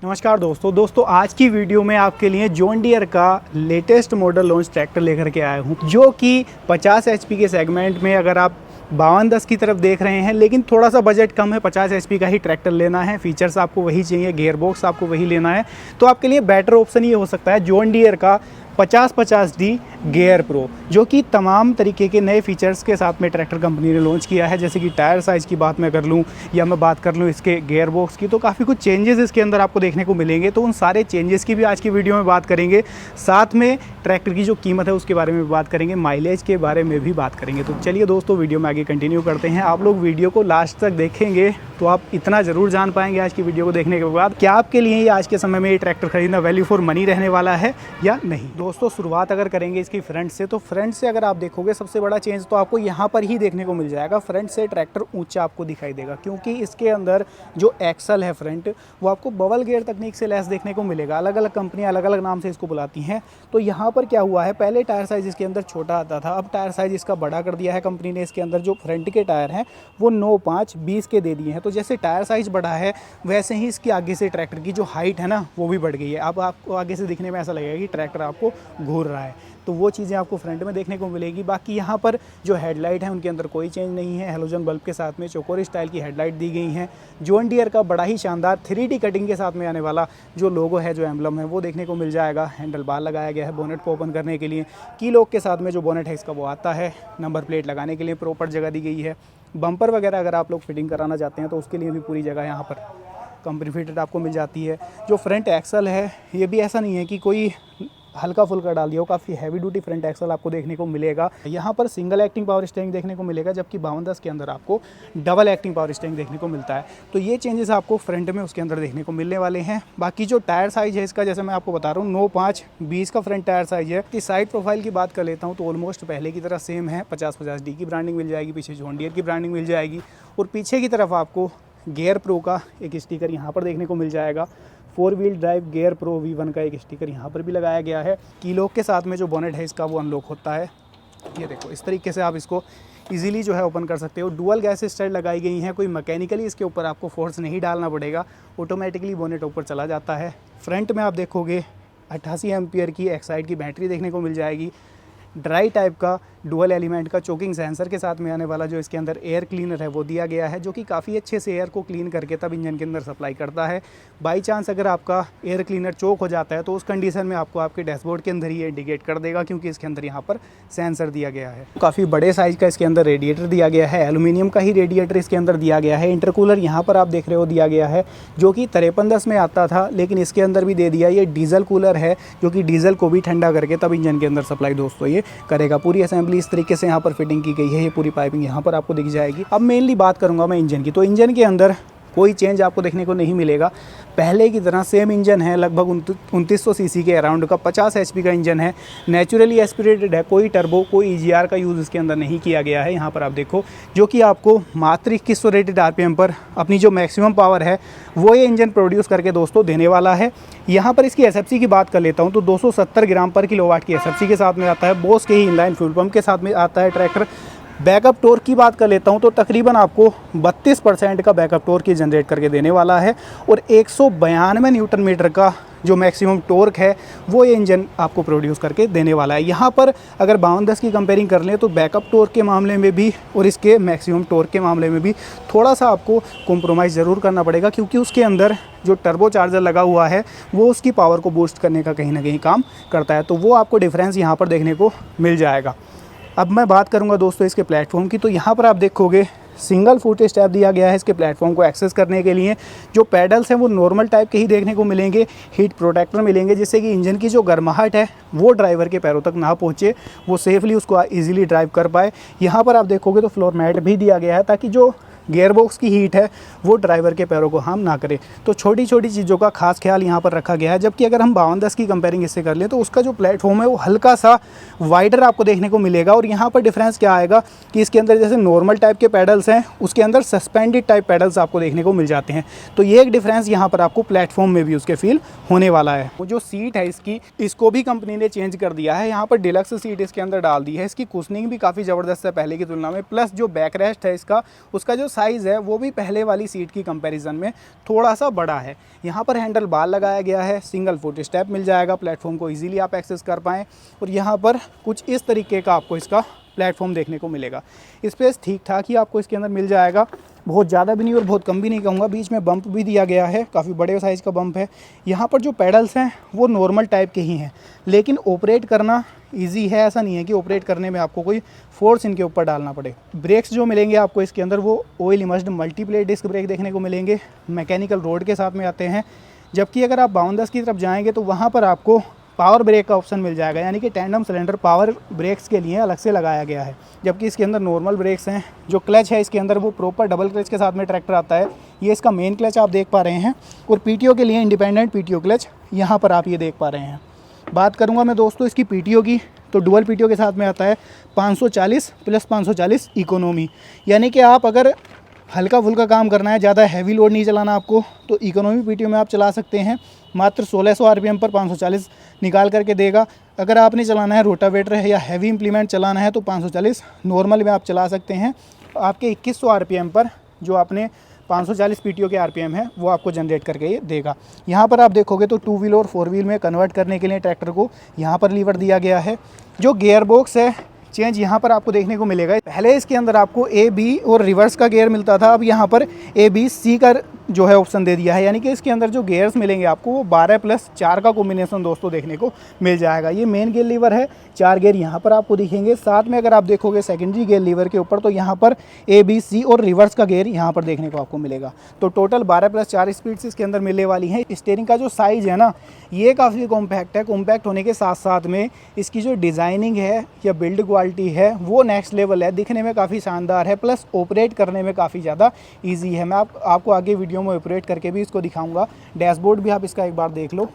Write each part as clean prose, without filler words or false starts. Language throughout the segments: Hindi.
नमस्कार दोस्तों आज की वीडियो में आपके लिए जॉन डियर का लेटेस्ट मॉडल लॉन्च ट्रैक्टर लेकर के आया हूं, जो कि 50 एचपी के सेगमेंट में अगर आप 5210 की तरफ देख रहे हैं, लेकिन थोड़ा सा बजट कम है, 50 एचपी का ही ट्रैक्टर लेना है, फीचर्स आपको वही चाहिए, गियर बॉक्स आपको वही लेना है, तो आपके लिए बेटर ऑप्शन ये हो सकता है जॉन डियर का 5050D गियर प्रो, जो कि तमाम तरीके के नए फीचर्स के साथ में ट्रैक्टर कंपनी ने लॉन्च किया है। जैसे कि टायर साइज़ की बात मैं कर लूँ या मैं बात कर लूँ इसके गियर बॉक्स की, तो काफ़ी कुछ चेंजेस इसके अंदर आपको देखने को मिलेंगे। तो उन सारे चेंजेस की भी आज की वीडियो में बात करेंगे, साथ में ट्रैक्टर की जो कीमत है उसके बारे में भी बात करेंगे, माइलेज के बारे में भी बात करेंगे। तो चलिए दोस्तों, वीडियो में आगे कंटिन्यू करते हैं। आप लोग वीडियो को लास्ट तक देखेंगे तो आप इतना ज़रूर जान पाएंगे आज की वीडियो को देखने के बाद, क्या आपके लिए ये आज के समय में ये ट्रैक्टर खरीदना वैल्यू फॉर मनी रहने वाला है या नहीं। दोस्तों, शुरुआत अगर करेंगे इसकी फ्रंट से, तो फ्रंट से अगर आप देखोगे सबसे बड़ा चेंज तो आपको यहाँ पर ही देखने को मिल जाएगा। फ्रंट से ट्रैक्टर ऊंचा आपको दिखाई देगा, क्योंकि इसके अंदर जो एक्सल है फ्रंट, वो आपको बबल गियर तकनीक से लैस देखने को मिलेगा। अलग अलग कंपनियाँ अलग अलग नाम से इसको बुलाती हैं। तो यहाँ पर क्या हुआ है, पहले टायर साइज़ इसके अंदर छोटा आता था, अब टायर साइज़ इसका बड़ा कर दिया है कंपनी ने। इसके अंदर जो फ्रंट के टायर हैं वो 9.5-20 के दे दिए हैं। तो जैसे टायर साइज़ बढ़ा है, वैसे ही इसकी आगे से ट्रैक्टर की जो हाइट है ना, वो भी बढ़ गई है। अब आपको आगे से दिखने में ऐसा लगेगा कि ट्रैक्टर आपको घूर रहा है, तो वो चीज़ें आपको फ्रंट में देखने को मिलेगी। बाकी यहाँ पर जो हेडलाइट है उनके अंदर कोई चेंज नहीं है, हेलोजन बल्ब के साथ में चौकोर स्टाइल की हेडलाइट दी गई हैं। जॉन डियर का बड़ा ही शानदार 3D कटिंग के साथ में आने वाला जो लोगो है, जो एम्बलम है, वो देखने को मिल जाएगा। हैंडल बार लगाया गया है बोनेट को ओपन करने के लिए। की लॉक के साथ में जो बोनेट है इसका वो आता है। नंबर प्लेट लगाने के लिए प्रॉपर जगह दी गई है। बम्पर वगैरह अगर आप लोग फिटिंग कराना चाहते हैं तो उसके लिए भी पूरी जगह यहाँ पर कंपनी फिटेड आपको मिल जाती है। जो फ्रंट एक्सल है, ये भी ऐसा नहीं है कि कोई हल्का फुल्का डाल दिया हो, काफ़ी हैवी ड्यूटी फ्रंट एक्सल आपको देखने को मिलेगा। यहाँ पर सिंगल एक्टिंग पावर स्टीयरिंग देखने को मिलेगा, जबकि 5210 के अंदर आपको डबल एक्टिंग पावर स्टीयरिंग देखने को मिलता है। तो ये चेंजेस आपको फ्रंट में उसके अंदर देखने को मिलने वाले हैं। बाकी जो टायर साइज़ है इसका, जैसे मैं आपको बता रहा हूँ, 9.5-20 का फ्रंट टायर साइज़ है। कि साइड प्रोफाइल की बात कर लेता हूँ तो ऑलमोस्ट पहले की तरह सेम है। 5050D की ब्रांडिंग मिल जाएगी, पीछे जॉन डियर की ब्रांडिंग मिल जाएगी, और पीछे की तरफ आपको गियर प्रो का एक स्टिकर यहाँ पर देखने को मिल जाएगा। 4 wheel drive gear pro V1 का एक स्टिकर यहाँ पर भी लगाया गया है। की लॉक के साथ में जो बोनेट है इसका वो अनलॉक होता है। ये देखो, इस तरीके से आप इसको इजीली जो है ओपन कर सकते हो। डुअल गैस स्टाइल लगाई गई हैं, कोई मैकेनिकली इसके ऊपर आपको फोर्स नहीं डालना पड़ेगा, ऑटोमेटिकली बोनेट ऊपर चला जाता है। फ्रंट में आप देखोगे 88 एम्पियर की एक्साइड की बैटरी देखने को मिल जाएगी। ड्राई टाइप का डुअल एलिमेंट का चोकिंग सेंसर के साथ में आने वाला जो इसके अंदर एयर क्लीनर है वो दिया गया है, जो कि काफ़ी अच्छे से एयर को क्लीन करके तब इंजन के अंदर सप्लाई करता है। बाई चांस अगर आपका एयर क्लीनर चोक हो जाता है तो उस कंडीशन में आपको आपके डैशबोर्ड के अंदर ही इंडिकेट कर देगा, क्योंकि इसके अंदर यहाँ पर सेंसर दिया गया है। काफ़ी बड़े साइज़ का इसके अंदर रेडिएटर दिया गया है, एल्यूमिनियम का ही रेडिएटर इसके अंदर दिया गया है। इंटरकूलर यहाँ पर आप देख रहे हो दिया गया है, जो कि 5310 में आता था, लेकिन इसके अंदर भी दे दिया। ये डीजल कूलर है, जो कि डीजल को भी ठंडा करके तब इंजन के अंदर सप्लाई दोस्तों ये करेगा। पूरी असेंबली इस तरीके से यहाँ पर फिटिंग की गई है, ये पूरी पाइपिंग यहाँ पर आपको दिख जाएगी। अब मेनली बात करूँगा मैं इंजन की, तो इंजन के अंदर कोई चेंज आपको देखने को नहीं मिलेगा। पहले की तरह सेम इंजन है, लगभग 2900 सीसी के अराउंड का 50 एचपी का इंजन है। नेचुरली एस्पिरेटेड है, कोई टर्बो कोई ईजीआर का यूज़ इसके अंदर नहीं किया गया है। यहाँ पर आप देखो, जो कि आपको मात्र 2100 रेटेड आरपीएम पर अपनी जो मैक्सिमम पावर है वो ये इंजन प्रोड्यूस करके दोस्तों देने वाला है। यहाँ पर इसकी एसएफसी की बात कर लेता हूँ तो 270 ग्राम पर किलोवाट की एसएफसी के साथ में आता है। बोस के ही इनलाइन फ्यूल पंप के साथ में आता है ट्रैक्टर। बैकअप टॉर्क की बात कर लेता हूं तो तकरीबन आपको 32% का बैकअप टॉर्क जनरेट करके देने वाला है, और 192 न्यूटन मीटर का जो मैक्सिमम टॉर्क है वो ये इंजन आपको प्रोड्यूस करके देने वाला है। यहाँ पर अगर 5210 की कंपेयरिंग कर लें तो बैकअप टॉर्क के मामले में भी और इसके मैक्सिमम टॉर्क के मामले में भी थोड़ा सा आपको कॉम्प्रोमाइज़ ज़रूर करना पड़ेगा, क्योंकि उसके अंदर जो टर्बो चार्जर लगा हुआ है वो उसकी पावर को बूस्ट करने का कहीं ना कहीं काम करता है। तो वो आपको डिफरेंस यहाँ पर देखने को मिल जाएगा। अब मैं बात करूंगा दोस्तों इसके प्लेटफॉर्म की, तो यहाँ पर आप देखोगे सिंगल फुट स्टेप दिया गया है इसके प्लेटफॉर्म को एक्सेस करने के लिए। जो पैडल्स हैं वो नॉर्मल टाइप के ही देखने को मिलेंगे, हीट प्रोटेक्टर मिलेंगे, जिससे कि इंजन की जो गर्माहट है वो ड्राइवर के पैरों तक ना पहुँचे, वो सेफली उसको ईजिली ड्राइव कर पाए। यहाँ पर आप देखोगे तो फ्लोर मैट भी दिया गया है, ताकि जो गियर बॉक्स की हीट है वो ड्राइवर के पैरों को हार्म ना करे। तो छोटी छोटी चीज़ों का खास ख्याल यहाँ पर रखा गया है। जबकि अगर हम 5210 की कंपेयरिंग इससे कर लें तो उसका जो प्लेटफॉर्म है वो हल्का सा वाइडर आपको देखने को मिलेगा। और यहाँ पर डिफरेंस क्या आएगा कि इसके अंदर जैसे नॉर्मल टाइप के पैडल्स हैं, उसके अंदर सस्पेंडेड टाइप पैडल्स आपको देखने को मिल जाते हैं। तो ये एक डिफरेंस यहाँ पर आपको प्लेटफॉर्म में भी उसके फील होने वाला है। वो जो सीट है इसकी, इसको भी कंपनी ने चेंज कर दिया है। यहाँ पर डिलक्स सीट इसके अंदर डाल दी है। इसकी कुशनिंग भी काफ़ी ज़बरदस्त है पहले की तुलना में। प्लस जो बैक रेस्ट है इसका, उसका जो साइज़ है वो भी पहले वाली सीट की कंपैरिजन में थोड़ा सा बड़ा है। यहाँ पर हैंडल बार लगाया गया है, सिंगल फुट स्टेप मिल जाएगा, प्लेटफॉर्म को इजीली आप एक्सेस कर पाएँ। और यहाँ पर कुछ इस तरीके का आपको इसका प्लेटफॉर्म देखने को मिलेगा। स्पेस ठीक ठाक ही आपको इसके अंदर मिल जाएगा, बहुत ज़्यादा भी नहीं और बहुत कम भी नहीं कहूँगा। बीच में बम्प भी दिया गया है, काफ़ी बड़े साइज़ का बम्प है। यहाँ पर जो पेडल्स हैं वो नॉर्मल टाइप के ही हैं, लेकिन ऑपरेट करना इजी है। ऐसा नहीं है कि ऑपरेट करने में आपको कोई फोर्स इनके ऊपर डालना पड़े। ब्रेक्स जो मिलेंगे आपको इसके अंदर वो oil immersed multiplate disc brake देखने को मिलेंगे, मैकेनिकल रोड के साथ में आते हैं। जबकि अगर आप 5210 की तरफ जाएंगे तो वहाँ पर आपको पावर ब्रेक का ऑप्शन मिल जाएगा, यानी कि टैंडम सिलेंडर पावर ब्रेक्स के लिए अलग से लगाया गया है। जबकि इसके अंदर नॉर्मल ब्रेक्स हैं। जो क्लच है इसके अंदर वो प्रॉपर डबल क्लच के साथ में ट्रैक्टर आता है। ये इसका मेन क्लच आप देख पा रहे हैं, और पीटीओ के लिए इंडिपेंडेंट पीटीओ क्लच यहाँ पर आप ये देख पा रहे हैं। बात करूँगा मैं दोस्तों इसकी पीटीओ की, तो डुअल पीटीओ के साथ में आता है 540 प्लस 540 इकोनॉमी। यानी कि आप अगर हल्का फुल्का काम करना है, ज़्यादा हैवी लोड नहीं चलाना आपको, तो इकोनॉमी पीटीओ में आप चला सकते हैं। मात्र 1600 आरपीएम पर 540 निकाल करके देगा। अगर आपने चलाना है रोटावेटर है या हैवी इम्प्लीमेंट चलाना है तो 540 नॉर्मल में आप चला सकते हैं। आपके 2100 आरपीएम पर जो आपने 540 पीटीओ के आरपीएम है वो आपको जनरेट करके ये देगा। यहाँ पर आप देखोगे तो 2 व्हील और 4 व्हील में कन्वर्ट करने के लिए ट्रैक्टर को यहाँ पर लीवर दिया गया है। जो गियर बॉक्स है चेंज यहाँ पर आपको देखने को मिलेगा। पहले इसके अंदर आपको ए बी और रिवर्स का गियर मिलता था, अब यहाँ पर ए बी सी का जो है ऑप्शन दे दिया है। यानी कि इसके अंदर जो गियर्स मिलेंगे आपको वो 12 प्लस 4 का कॉम्बिनेशन दोस्तों देखने को मिल जाएगा। ये मेन गियर लीवर है, 4 गियर यहाँ पर आपको दिखेंगे। साथ में अगर आप देखोगे सेकेंडरी गियर लीवर के ऊपर तो यहाँ पर ए बी सी और रिवर्स का गियर यहाँ पर देखने को आपको मिलेगा। तो टोटल 12 प्लस 4 स्पीड्स इसके अंदर मिलने वाली हैं। स्टीयरिंग का जो साइज़ है ना ये काफ़ी कॉम्पैक्ट है। कॉम्पैक्ट होने के साथ साथ में इसकी जो डिज़ाइनिंग है या बिल्ड क्वालिटी है वो नेक्स्ट लेवल है, दिखने में काफ़ी शानदार है, प्लस ऑपरेट करने में काफ़ी ज़्यादा ईजी है। मैं आपको आगे वीडियो में ऑपरेट करके भी इसको दिखाऊंगा। डैशबोर्ड भी आप इसका एक बार देख लो।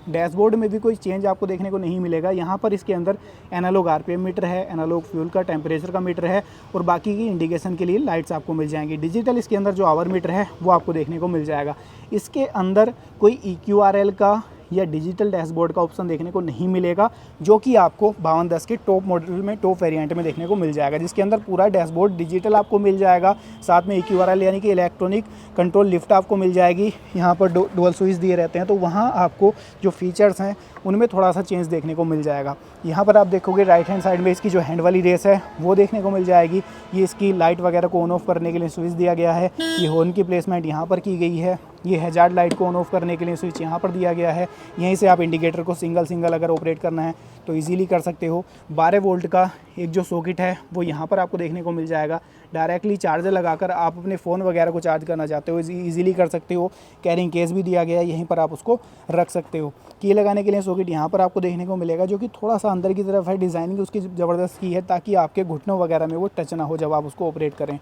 डैशबोर्ड में भी कोई चेंज आपको देखने को नहीं मिलेगा। यहाँ पर इसके अंदर एनालॉग आरपीएम मीटर है, एनालॉग फ्यूल का टेम्परेचर का मीटर है, और बाकी की इंडिकेशन के लिए लाइट्स आपको मिल जाएंगी। डिजिटल इसके अंदर जो आवर मीटर है वो आपको देखने को मिल जाएगा। इसके अंदर कोई EQRL का या डिजिटल डैशबोर्ड का ऑप्शन देखने को नहीं मिलेगा, जो कि आपको 5210 के टॉप मॉडल में, टॉप वेरिएंट में देखने को मिल जाएगा, जिसके अंदर पूरा डैशबोर्ड डिजिटल आपको मिल जाएगा। साथ में EQRL यानी कि इलेक्ट्रॉनिक कंट्रोल लिफ्ट आपको मिल जाएगी। यहाँ पर डुअल स्विच दिए रहते हैं, तो वहाँ आपको जो फीचर्स हैं उनमें थोड़ा सा चेंज देखने को मिल जाएगा। यहाँ पर आप देखोगे राइट हैंड साइड में इसकी जो हैंड वाली रेस है वो देखने को मिल जाएगी। ये इसकी लाइट वगैरह को ऑन ऑफ करने के लिए स्विच दिया गया है। ये हॉर्न की प्लेसमेंट यहाँ पर की गई है। ये हैजार्ड लाइट को ऑन ऑफ करने के लिए स्विच यहाँ पर दिया गया है। यहीं से आप इंडिकेटर को सिंगल अगर ऑपरेट करना है तो इजीली कर सकते हो। 12 वोल्ट का एक जो सॉकेट है वो यहाँ पर आपको देखने को मिल जाएगा। डायरेक्टली चार्जर लगाकर आप अपने फ़ोन वगैरह को चार्ज करना चाहते हो इजीली कर सकते हो। कैरिंग केस भी दिया गया है, यहीं पर आप उसको रख सकते हो। की लगाने के लिए सॉकेट यहाँ पर आपको देखने को मिलेगा, जो कि थोड़ा सा अंदर की तरफ है। डिज़ाइनिंग उसकी ज़बरदस्त की है ताकि आपके घुटनों वगैरह में वो टच ना हो जब आप उसको ऑपरेट करें।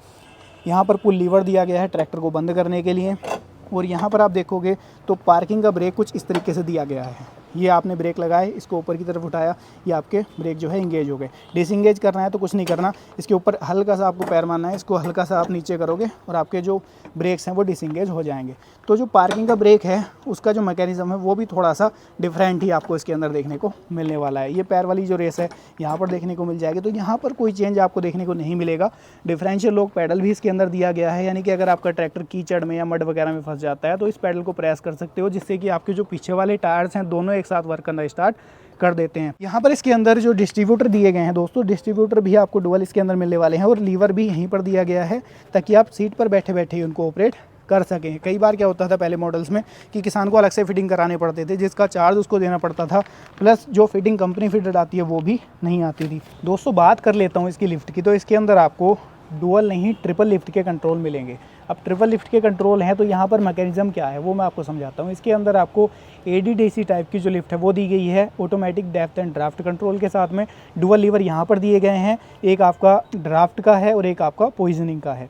यहाँ पर पुल लीवर दिया गया है ट्रैक्टर को बंद करने के लिए। और यहाँ पर आप देखोगे तो पार्किंग का ब्रेक कुछ इस तरीके से दिया गया है। ये आपने ब्रेक लगाए, इसको ऊपर की तरफ उठाया, ये आपके ब्रेक जो है इंगेज हो गए। डिसंगेज करना है तो कुछ नहीं करना, इसके ऊपर हल्का सा आपको पैर मारना है, इसको हल्का सा आप नीचे करोगे और आपके जो ब्रेक्स हैं वो डिसंगेज हो जाएंगे। तो जो पार्किंग का ब्रेक है उसका जो मैकेनिज्म है वो भी थोड़ा सा डिफरेंट ही आपको इसके अंदर देखने को मिलने वाला है। ये पैर वाली जो रेस है यहाँ पर देखने को मिल जाएगी, तो यहाँ पर कोई चेंज आपको देखने को नहीं मिलेगा। डिफरेंशियल लॉक पैडल भी इसके अंदर दिया गया है, यानी कि अगर आपका ट्रैक्टर कीचड़ में या मड वगैरह में फंस जाता है तो इस पैडल को प्रेस कर सकते हो, जिससे कि आपके जो पीछे वाले टायर्स हैं दोनों एक साथ वर्क करना स्टार्ट कर देते हैं। यहाँ पर इसके अंदर जो डिस्ट्रीब्यूटर दिए गए हैं दोस्तों, डिस्ट्रीब्यूटर भी आपको डुअल इसके अंदर मिलने वाले हैं, और लीवर भी यहीं पर दिया गया है ताकि आप सीट पर बैठे बैठे ही उनको ऑपरेट कर सकें। कई बार क्या होता था पहले मॉडल्स में कि किसान को अलग से फिटिंग कराने पड़ते थे, जिसका चार्ज उसको देना पड़ता था, प्लस जो फिटिंग कंपनी फिटेड आती है वो भी नहीं आती थी। दोस्तों बात कर लेता हूँ इसकी लिफ्ट की, तो इसके अंदर आपको डुअल नहीं ट्रिपल लिफ्ट के कंट्रोल मिलेंगे। अब ट्रिपल लिफ्ट के कंट्रोल हैं तो यहाँ पर मैकेनिज्म क्या है वो मैं आपको समझाता हूँ। इसके अंदर आपको ADDC टाइप की जो लिफ्ट है वो दी गई है, automatic depth and draft control के साथ में। डुअल लीवर यहाँ पर दिए गए हैं, एक आपका ड्राफ्ट का है और एक आपका पोजिशनिंग का है।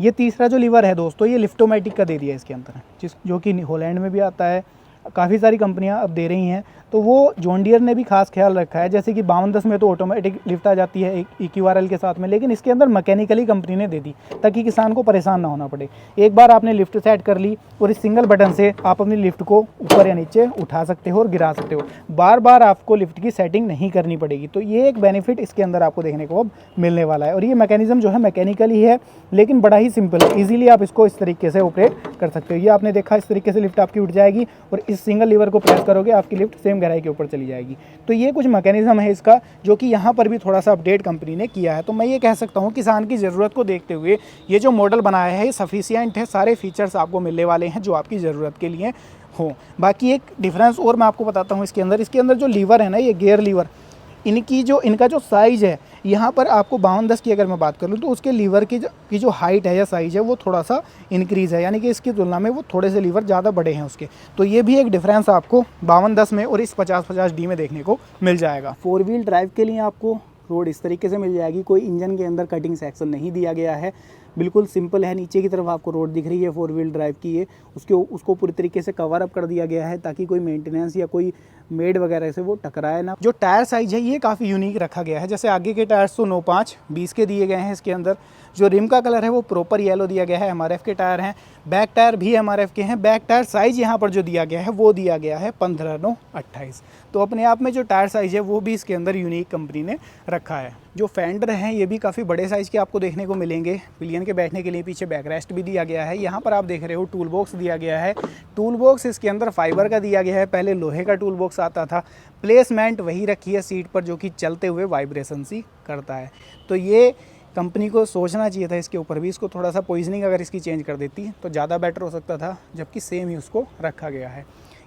ये तीसरा जो लीवर है दोस्तों ये लिफ्टोमेटिक का दे दिया है इसके अंदर, जो कि हॉलैंड में भी आता है, काफ़ी सारी कंपनियां अब दे रही हैं, तो वो जॉन डियर ने भी खास ख्याल रखा है। जैसे कि 5210 में तो ऑटोमेटिक लिफ्ट आ जाती है EQRL के साथ में, लेकिन इसके अंदर मैकेनिकली कंपनी ने दे दी ताकि किसान को परेशान ना होना पड़े। एक बार आपने लिफ्ट सेट कर ली और इस सिंगल बटन से आप अपनी लिफ्ट को ऊपर या नीचे उठा सकते हो और गिरा सकते हो, बार बार आपको लिफ्ट की सेटिंग नहीं करनी पड़ेगी। तो ये एक बेनिफिट इसके अंदर आपको देखने को अब मिलने वाला है। और ये मैकेनिज्म जो है मैकेनिकली है, लेकिन बड़ा ही सिंपल है, ईजिली आप इसको इस तरीके से ऑपरेट कर सकते हो। ये आपने देखा, इस तरीके से लिफ्ट आपकी उठ जाएगी और इस सिंगल लीवर को प्रेस करोगे आपकी लिफ्ट सेम गहराई के ऊपर चली जाएगी। तो ये कुछ मैकेनिज्म है इसका, जो कि यहाँ पर भी थोड़ा सा अपडेट कंपनी ने किया है। तो मैं ये कह सकता हूँ किसान की ज़रूरत को देखते हुए ये जो मॉडल बनाया है ये सफिशिएंट है, सारे फीचर्स आपको मिलने वाले हैं जो आपकी ज़रूरत के लिए हो। बाकी एक डिफरेंस और मैं आपको बताता हूँ इसके अंदर जो लीवर है ना, ये गियर लीवर, इनका जो साइज़ है, यहाँ पर आपको 5210 की अगर मैं बात कर लूँ तो उसके लीवर की जो हाइट है या साइज़ है वो थोड़ा सा इंक्रीज़ है, यानी कि इसकी तुलना में वो थोड़े से लीवर ज़्यादा बड़े हैं उसके। तो ये भी एक डिफरेंस आपको 5210 में और इस 5050D में देखने को मिल जाएगा। 4 व्हील ड्राइव के लिए आपको रोड इस तरीके से मिल जाएगी, कोई इंजन के अंदर कटिंग सेक्शन नहीं दिया गया है, बिल्कुल सिंपल है। नीचे की तरफ आपको रोड दिख रही है 4 व्हील ड्राइव की, ये उसको पूरी तरीके से कवर अप कर दिया गया है ताकि कोई मेंटेनेंस या कोई मेड वगैरह से वो टकराए ना। जो टायर साइज है ये काफ़ी यूनिक रखा गया है, जैसे आगे के टायर्स तो 9.5-20 के दिए गए हैं इसके अंदर। जो रिम का कलर है वो प्रॉपर येलो दिया गया है, MRF के टायर हैं। बैक टायर भी MRF के हैं। बैक टायर साइज़ यहाँ पर जो दिया गया है वो दिया गया है 15/9/28। तो अपने आप में जो टायर साइज़ है वो भी इसके अंदर यूनिक कंपनी ने रखा है। जो फेंडर हैं ये भी काफ़ी बड़े साइज़ के आपको देखने को मिलेंगे। पिलियन के बैठने के लिए पीछे बैक रेस्ट भी दिया गया है। यहाँ पर आप देख रहे हो टूल बॉक्स दिया गया है। टूल बॉक्स इसके अंदर फाइबर का दिया गया है, पहले लोहे का टूल बॉक्स आता था। प्लेसमेंट वही रखी है सीट पर, जो कि चलते हुए वाइब्रेशन सी करता है। तो ये कंपनी को सोचना चाहिए था इसके ऊपर भी, इसको थोड़ा सा पॉइजनिंग अगर इसकी चेंज कर देती तो ज़्यादा बेटर हो सकता था, जबकि सेम ही उसको रखा गया है।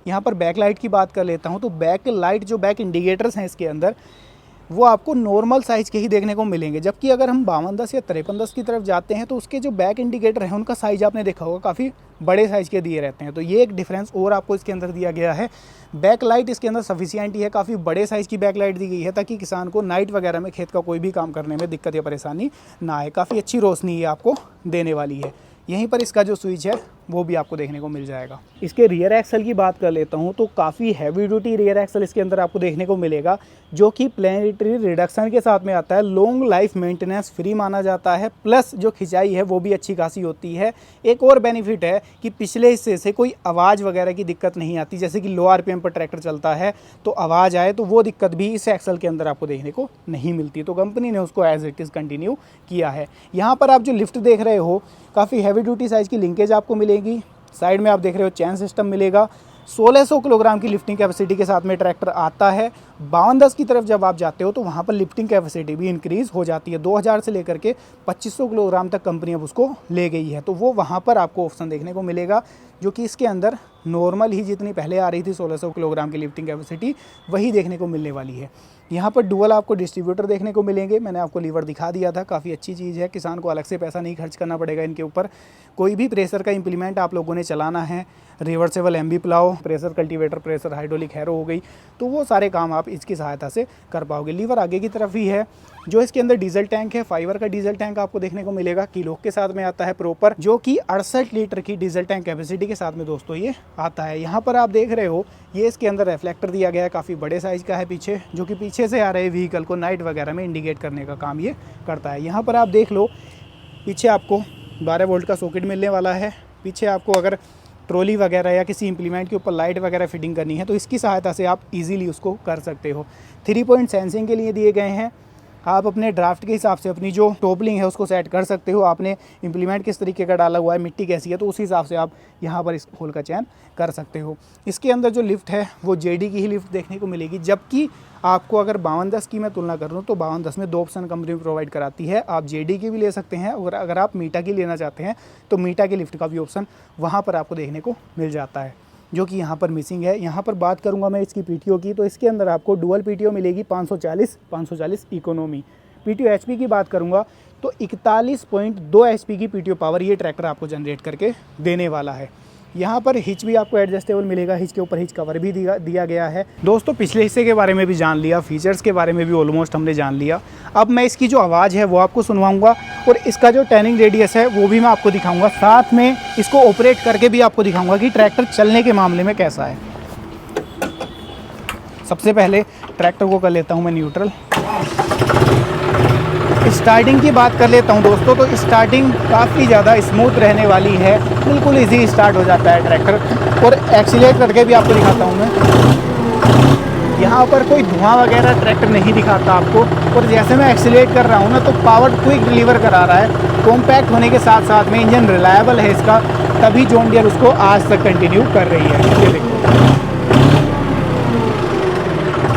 यहाँ पर बैक लाइट की बात कर लेता हूँ, तो बैक लाइट जो बैक इंडिकेटर्स हैं इसके अंदर वो आपको नॉर्मल साइज़ के ही देखने को मिलेंगे, जबकि अगर हम 5210 या 5310 की तरफ जाते हैं तो उसके जो बैक इंडिकेटर हैं उनका साइज़ आपने देखा होगा काफ़ी बड़े साइज़ के दिए रहते हैं। तो ये एक डिफरेंस और आपको इसके अंदर दिया गया है। बैक लाइट इसके अंदर सफिशिएंट ही है, काफ़ी बड़े साइज़ की बैक लाइट दी गई है ताकि किसान को नाइट वगैरह में खेत का कोई भी काम करने में दिक्कत या परेशानी ना आए। काफ़ी अच्छी रोशनी ये आपको देने वाली है। यहीं पर इसका जो स्विच है वो भी आपको देखने को मिल जाएगा। इसके रियर एक्सल की बात कर लेता हूँ तो काफ़ी हैवी ड्यूटी रियर एक्सल इसके अंदर आपको देखने को मिलेगा, जो कि प्लेनेटरी रिडक्शन के साथ में आता है। लॉन्ग लाइफ मेंटेनेंस फ्री माना जाता है, प्लस जो खिंचाई है वो भी अच्छी खासी होती है। एक और बेनिफिट है कि पिछले हिस्से से कोई आवाज़ वगैरह की दिक्कत नहीं आती, जैसे कि लो RPM पर ट्रैक्टर चलता है तो आवाज़ आए, तो वो दिक्कत भी इस एक्सल के अंदर आपको देखने को नहीं मिलती। तो कंपनी ने उसको एज इट इज़ कंटिन्यू किया है। यहाँ पर आप जो लिफ्ट देख रहे हो काफ़ी हैवी ड्यूटी साइज़ की लिंकेज आपको मिलेगी। साइड में आप देख रहे हो चैन सिस्टम मिलेगा। 1600 किलोग्राम की लिफ्टिंग कैपेसिटी के साथ में ट्रैक्टर आता है। 5210 की तरफ जब आप जाते हो तो वहाँ पर लिफ्टिंग कैपेसिटी भी इंक्रीज़ हो जाती है। 2000 से लेकर के 2500 किलोग्राम तक कंपनी अब उसको ले गई है, तो वो वहाँ पर आपको ऑप्शन देखने को मिलेगा, जो कि इसके अंदर नॉर्मल ही जितनी पहले आ रही थी 1600 किलोग्राम की लिफ्टिंग कैपेसिटी वही देखने को मिलने वाली है। यहाँ पर डुअल आपको डिस्ट्रीब्यूटर देखने को मिलेंगे। मैंने आपको लीवर दिखा दिया था, काफ़ी अच्छी चीज़ है, किसान को अलग से पैसा नहीं खर्च करना पड़ेगा इनके ऊपर। कोई भी प्रेशर का इम्प्लीमेंट आप लोगों ने चलाना है, reversible MB plough, pressure cultivator, pressure hydraulic harrow हो गई, तो वो सारे काम आप इसकी सहायता से कर पाओगे। लीवर आगे की तरफ ही है। जो इसके अंदर डीजल टैंक है, फाइबर का डीजल टैंक आपको देखने को मिलेगा, किलोक के साथ में आता है प्रॉपर, जो कि 68 लीटर की डीजल टैंक कैपेसिटी के साथ में दोस्तों ये आता है। यहाँ पर आप देख रहे हो ये इसके अंदर रिफ्लेक्टर दिया गया है, काफ़ी बड़े साइज़ का है पीछे, जो कि पीछे से आ रहे व्हीकल को नाइट वगैरह में इंडिकेट करने का काम ये करता है। यहाँ पर आप देख लो पीछे आपको 12 वोल्ट का सॉकेट मिलने वाला है। पीछे आपको अगर ट्रॉली वगैरह या किसी इंप्लीमेंट के ऊपर लाइट वगैरह फिटिंग करनी है तो इसकी सहायता से आप इजीली उसको कर सकते हो। 3 पॉइंट सेंसिंग के लिए दिए गए हैं। आप अपने ड्राफ्ट के हिसाब से अपनी जो टॉपलिंग है उसको सेट कर सकते हो। आपने इंप्लीमेंट किस तरीके का डाला हुआ है, मिट्टी कैसी है, तो उस हिसाब से आप यहाँ पर इस होल का चयन कर सकते हो। इसके अंदर जो लिफ्ट है वो JD की ही लिफ्ट देखने को मिलेगी, जबकि आपको अगर 5210 की मैं तुलना करूँ तो 5210 में 2 ऑप्शन कंपनी प्रोवाइड कराती है। आप JD की भी ले सकते हैं, और अगर आप मीटा की लेना चाहते हैं तो मीटा की लिफ्ट का भी ऑप्शन वहाँ पर आपको देखने को मिल जाता है, जो कि यहाँ पर मिसिंग है। यहाँ पर बात करूँगा मैं इसकी PTO की, तो इसके अंदर आपको डुअल PTO मिलेगी 540 इकोनॉमी। PTO HP की बात करूँगा तो 41.2 HP की PTO पावर ये ट्रैक्टर आपको जनरेट करके देने वाला है। यहाँ पर हिच भी आपको एडजस्टेबल मिलेगा, हिच के ऊपर हिच कवर भी दिया गया है। दोस्तों पिछले हिस्से के बारे में भी जान लिया, फीचर्स के बारे में भी ऑलमोस्ट हमने जान लिया। अब मैं इसकी जो आवाज़ है वो आपको सुनवाऊंगा, और इसका जो टर्निंग रेडियस है वो भी मैं आपको दिखाऊंगा, साथ में इसको ऑपरेट करके भी आपको दिखाऊंगा कि ट्रैक्टर चलने के मामले में कैसा है। सबसे पहले ट्रैक्टर को कर लेता हूँ मैं न्यूट्रल। स्टार्टिंग की बात कर लेता हूँ दोस्तों, तो स्टार्टिंग काफ़ी ज़्यादा स्मूथ रहने वाली है, बिल्कुल इजी स्टार्ट हो जाता है ट्रैक्टर। और एक्सीलेट करके भी आपको दिखाता हूँ मैं, यहाँ पर कोई धुआं वगैरह ट्रैक्टर नहीं दिखाता आपको। और जैसे मैं एक्सीलेट कर रहा हूँ ना, तो पावर क्विक डिलीवर करा रहा है। कॉम्पैक्ट होने के साथ साथ में इंजन रिलायबल है इसका, तभी जॉन डियर उसको आज तक कंटिन्यू कर रही है। ये देखो,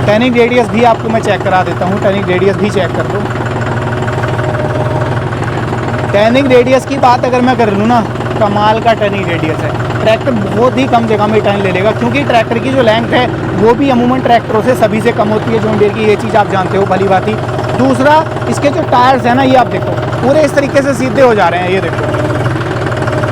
टर्निंग रेडियस भी आपको मैं चेक करा देता हूँ, टर्निंग रेडियस भी चेक कर दो। टर्निंग रेडियस की बात अगर मैं कर लूँ ना, कमाल का टर्निंग रेडियस है। ट्रैक्टर बहुत ही कम जगह में टर्न ले लेगा, क्योंकि ट्रैक्टर की जो लेंथ है वो भी अमूमन ट्रैक्टरों से सभी से कम होती है जॉन डियर की, ये चीज़ आप जानते हो भली भांति। दूसरा, इसके जो टायर्स हैं ना, ये आप देखो पूरे इस तरीके से सीधे हो जा रहे हैं, ये देखो।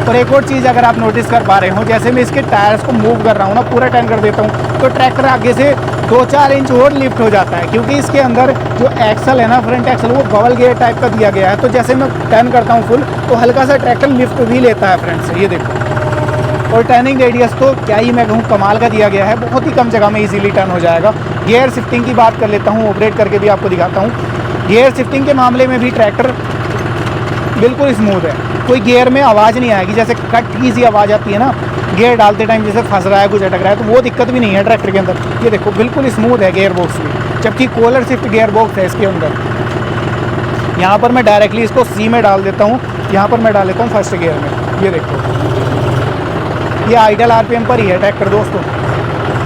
और एक और चीज़ अगर आप नोटिस कर पा रहे हो, जैसे मैं इसके टायर्स को मूव कर रहा हूँ ना, पूरा टर्न कर देता हूँ, तो ट्रैक्टर आगे से 2-4 इंच और लिफ्ट हो जाता है, क्योंकि इसके अंदर जो एक्सल है ना, फ्रंट एक्सल, वो बबल गियर टाइप का दिया गया है। तो जैसे मैं टर्न करता हूँ फुल, तो हल्का सा ट्रैक्टर लिफ्ट भी लेता है फ्रंट से, ये देखो। और टर्निंग रेडियस तो क्या ही मैं कहूँ, कमाल का दिया गया है, बहुत ही कम जगह में इजीली टर्न हो जाएगा। गियर शिफ्टिंग की बात कर लेता हूँ, ऑपरेट करके भी आपको दिखाता हूँ। गियर शिफ्टिंग के मामले में भी ट्रैक्टर बिल्कुल स्मूथ है, कोई गियर में आवाज़ नहीं आएगी। जैसे कट की सी आवाज़ आती है ना गियर डालते टाइम, जैसे फंस रहा है, कुछ अटक रहा है, तो वो दिक्कत भी नहीं है ट्रैक्टर के अंदर। ये देखो बिल्कुल स्मूथ है गियर बॉक्स भी, जबकि कॉलर शिफ्ट गियर बॉक्स है इसके अंदर। यहाँ पर मैं डायरेक्टली इसको सी में डाल देता हूँ, यहाँ पर मैं डाल देता हूँ फर्स्ट गियर में। ये देखो, ये आइडल आरपीएम पर ही है ट्रैक्टर दोस्तों।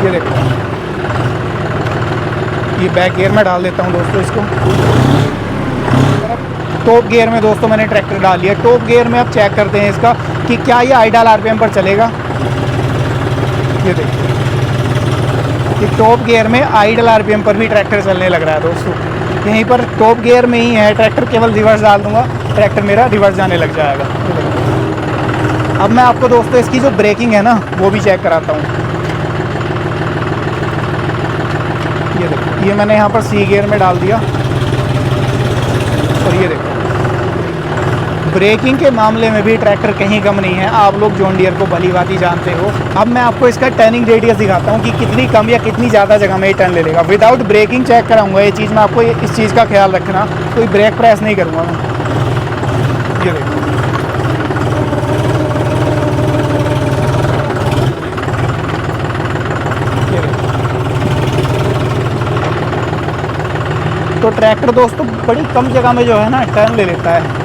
ये देखो, ये बैक गियर में डाल देता हूँ दोस्तों इसको। टॉप गियर में दोस्तों मैंने ट्रैक्टर डाल लिया। टॉप गियर में अब चेक करते हैं इसका कि क्या ये आइडल आरपीएम पर चलेगा। ये देखिए, कि टॉप गियर में आइडल आरपीएम पर भी ट्रैक्टर चलने लग रहा है दोस्तों। यहीं पर टॉप गियर में ही है ट्रैक्टर, केवल रिवर्स डाल दूंगा, ट्रैक्टर मेरा रिवर्स जाने लग जाएगा। अब मैं आपको दोस्तों इसकी जो ब्रेकिंग है ना, वो भी चेक कराता हूँ। ये देखो, ये मैंने यहाँ पर सी गियर में डाल दिया, और ये देखो ब्रेकिंग के मामले में भी ट्रैक्टर कहीं कम नहीं है। आप लोग जॉन डियर को भली भांति जानते हो। अब मैं आपको इसका टर्निंग रेडियस दिखाता हूँ कि कितनी कम या कितनी ज़्यादा जगह में ये टर्न ले लेगा। विदाउट ब्रेकिंग चेक कराऊंगा ये चीज़, मैं आपको इस चीज़ का ख्याल रखना, कोई ब्रेक प्रेस नहीं करूँगा मैं। ये देखो, तो ट्रैक्टर दोस्तों बड़ी कम जगह में जो है ना टर्न ले लेता है।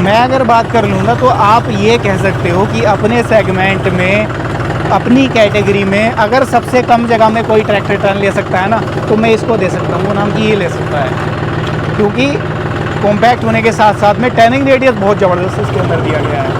मैं अगर बात कर लूँ ना, तो आप ये कह सकते हो कि अपने सेगमेंट में, अपनी कैटेगरी में अगर सबसे कम जगह में कोई ट्रैक्टर टर्न ले सकता है ना, तो मैं इसको दे सकता हूँ, वो नाम की ये ले सकता है। क्योंकि कॉम्पैक्ट होने के साथ साथ में टर्निंग रेडियस बहुत ज़बरदस्त इसके अंदर दिया गया है।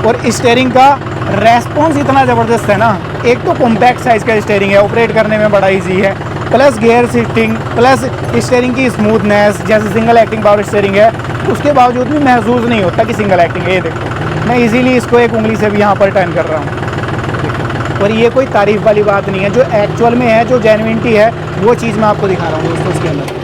और स्टीयरिंग का रेस्पॉन्स इतना ज़बरदस्त है ना, एक तो कॉम्पैक्ट साइज़ का स्टीयरिंग है, ऑपरेट करने में बड़ा इजी है, plus gear shifting, plus steering की स्मूथनेस, जैसे सिंगल एक्टिंग पावर स्टीयरिंग है, उसके बावजूद भी महसूस नहीं होता कि सिंगल एक्टिंग है। ये देखो, मैं इजीली इसको एक उंगली से भी यहाँ पर टर्न कर रहा हूँ। और ये कोई तारीफ़ वाली बात नहीं है, जो एक्चुअल में है, जो जेन्युइनिटी है, वो चीज़ मैं आपको दिखा रहा हूँ दोस्तों इसके अंदर।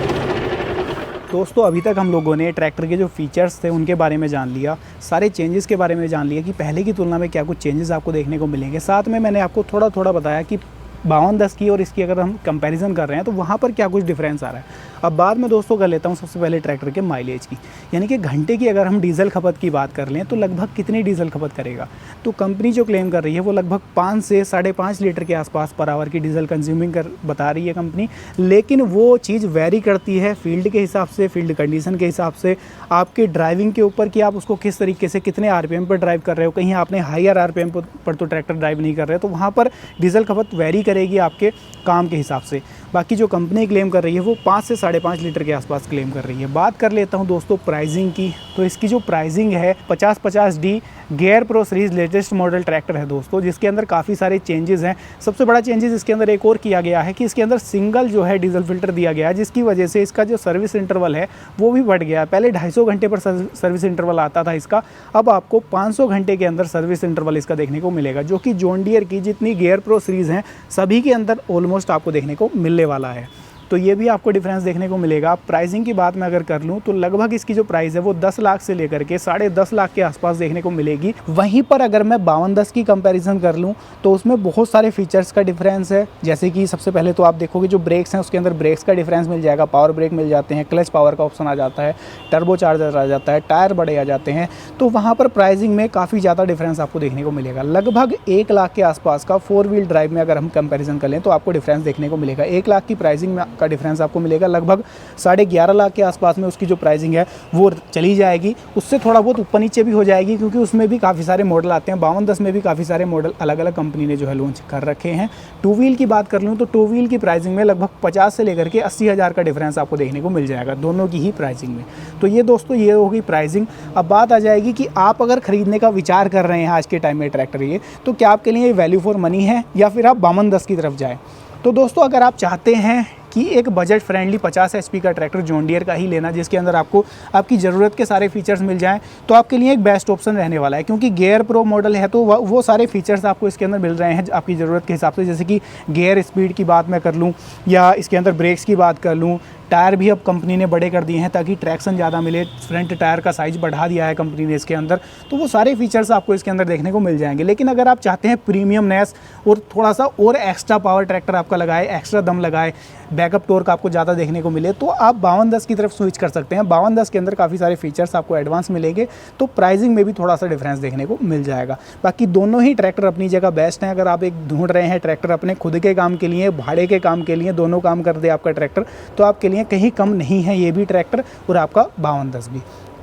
दोस्तों अभी तक हम लोगों ने ट्रैक्टर के जो फीचर्स थे उनके बारे में जान लिया, सारे चेंजेस के बारे में जान लिया कि पहले की तुलना में क्या कुछ चेंजेस आपको देखने को मिलेंगे। साथ में मैंने आपको थोड़ा थोड़ा बताया कि 5210 की और इसकी अगर हम कंपैरिजन कर रहे हैं तो वहाँ पर क्या कुछ डिफरेंस आ रहा है। अब बाद में दोस्तों कर लेता हूँ सबसे पहले ट्रैक्टर के माइलेज की, यानी कि घंटे की अगर हम डीजल खपत की बात कर लें तो लगभग कितनी डीजल खपत करेगा। तो कंपनी जो क्लेम कर रही है वो लगभग 5 से 5.5 लीटर के आसपास पर आवर की डीजल कंज्यूमिंग बता रही है कंपनी। लेकिन वो चीज़ वेरी करती है फील्ड के हिसाब से, फील्ड कंडीशन के हिसाब से, आपके ड्राइविंग के ऊपर कि आप उसको किस तरीके से कितने आरपीएम पर ड्राइव कर रहे हो। कहीं आपने हायर आरपीएम पर तो ट्रैक्टर ड्राइव नहीं कर रहे, तो वहाँ पर डीजल खपत वेरी करेगी आपके काम के हिसाब से। बाकी जो कंपनी क्लेम कर रही है वो 5 से 5.5 लीटर के आसपास क्लेम कर रही है। बात कर लेता हूँ दोस्तों प्राइसिंग की, तो इसकी जो प्राइसिंग है 5050D gear pro series latest model tractor है दोस्तों, जिसके अंदर काफ़ी सारे चेंजेस हैं। सबसे बड़ा चेंजेस इसके अंदर एक और किया गया है कि इसके अंदर सिंगल जो है डीजल फिल्टर दिया गया है, जिसकी वजह से इसका जो सर्विस इंटरवल है वो भी बढ़ गया है। पहले 250 घंटे पर सर्विस इंटरवल आता था इसका, अब आपको 500 घंटे के अंदर सर्विस इंटरवल इसका देखने को मिलेगा, जो कि जॉन डियर की जितनी गेयर प्रो सीरीज़ हैं सभी के अंदर ऑलमोस्ट आपको देखने को मिलने वाला है। तो ये भी आपको डिफरेंस देखने को मिलेगा। प्राइसिंग की बात मैं अगर कर लूँ तो लगभग इसकी जो प्राइस है वो 10 लाख से लेकर के 10.5 लाख के आसपास देखने को मिलेगी। वहीं पर अगर मैं 5210 की कंपैरिजन कर लूँ तो उसमें बहुत सारे फीचर्स का डिफरेंस है। जैसे कि सबसे पहले तो आप देखोगे जो ब्रेक्स हैं उसके अंदर ब्रेक्स का डिफरेंस मिल जाएगा, पावर ब्रेक मिल जाते हैं, क्लच पावर का ऑप्शन आ जाता है, टर्बो चार्जर आ जाता है, टायर बड़े आ जाते हैं। तो वहाँ पर प्राइसिंग में काफ़ी ज़्यादा डिफरेंस आपको देखने को मिलेगा। लगभग 1 लाख के आसपास का 4 व्हील ड्राइव में अगर हम कंपेरिजन कर लें तो आपको डिफरेंस देखने को मिलेगा। 1 लाख की प्राइसिंग में का डिफरेंस आपको मिलेगा, लगभग 11.5 लाख के आसपास में उसकी जो प्राइसिंग है वो चली जाएगी। उससे थोड़ा बहुत ऊपर नीचे भी हो जाएगी क्योंकि उसमें भी काफ़ी सारे मॉडल आते हैं। 5210 में भी काफ़ी सारे मॉडल अलग अलग कंपनी ने जो है लॉन्च कर रखे हैं। 2 व्हील की बात कर लूँ तो 2 व्हील की प्राइसिंग में लगभग 50 से लेकर के 80 हज़ार का डिफरेंस आपको देखने को मिल जाएगा दोनों की ही प्राइसिंग में। तो ये दोस्तों ये होगी प्राइसिंग। अब बात आ जाएगी कि आप अगर खरीदने का विचार कर रहे हैं आज के टाइम में ट्रैक्टर ये, तो क्या आपके लिए वैल्यू फॉर मनी है या फिर आप 5210 की तरफ जाएँ। तो दोस्तों अगर आप चाहते हैं कि एक बजट फ्रेंडली 50 HP का ट्रैक्टर जॉन डियर का ही लेना जिसके अंदर आपको आपकी ज़रूरत के सारे फीचर्स मिल जाएं, तो आपके लिए एक बेस्ट ऑप्शन रहने वाला है। क्योंकि गियर प्रो मॉडल है तो वो सारे फीचर्स आपको इसके अंदर मिल रहे हैं आपकी ज़रूरत के हिसाब से। जैसे कि गियर स्पीड की बात मैं कर लूँ या इसके अंदर ब्रेक्स की बात कर लूँ, टायर भी अब कंपनी ने बड़े कर दिए हैं ताकि ट्रैक्शन ज़्यादा मिले। फ्रंट टायर का साइज़ बढ़ा दिया है कंपनी ने इसके अंदर, तो वो सारे फीचर्स आपको इसके अंदर देखने को मिल जाएंगे। लेकिन अगर आप चाहते हैं प्रीमियमनेस और थोड़ा सा और एक्स्ट्रा पावर ट्रैक्टर आपका लगाए, एक्स्ट्रा दम लगाए, बैकअप टॉर्क आपको ज़्यादा देखने को मिले, तो आप 5210 की तरफ स्विच कर सकते हैं। 5210 के अंदर काफ़ी सारे फीचर्स आपको एडवांस मिलेंगे, तो प्राइसिंग में भी थोड़ा सा डिफरेंस देखने को मिल जाएगा। बाकी दोनों ही ट्रैक्टर अपनी जगह बेस्ट हैं। अगर आप एक ढूंढ रहे हैं ट्रैक्टर अपने खुद के काम के लिए, भाड़े के काम के लिए, दोनों काम कर दे आपका ट्रैक्टर, तो आपके लिए कहीं कम नहीं है ये भी ट्रैक्टर और आपका 5210 भी।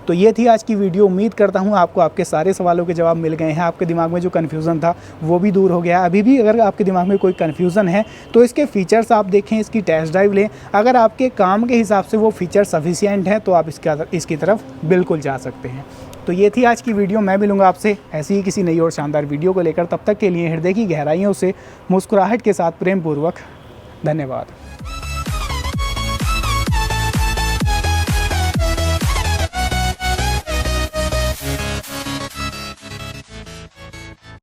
तो ये थी आज की वीडियो। उम्मीद करता हूँ आपको आपके सारे सवालों के जवाब मिल गए हैं। आपके दिमाग में जो कन्फ्यूज़न था वो भी दूर हो गया। अभी भी अगर आपके दिमाग में कोई कन्फ्यूज़न है तो इसके फीचर्स आप देखें, इसकी टेस्ट ड्राइव लें। अगर आपके काम के हिसाब से वो फीचर सफिशिएंट हैं तो आप इसकी तरफ बिल्कुल जा सकते हैं। तो ये थी आज की वीडियो। मैं मिलूंगा आपसे ऐसी ही किसी नई और शानदार वीडियो को लेकर। तब तक के लिए हृदय की गहराइयों से मुस्कुराहट के साथ प्रेम पूर्वक धन्यवाद।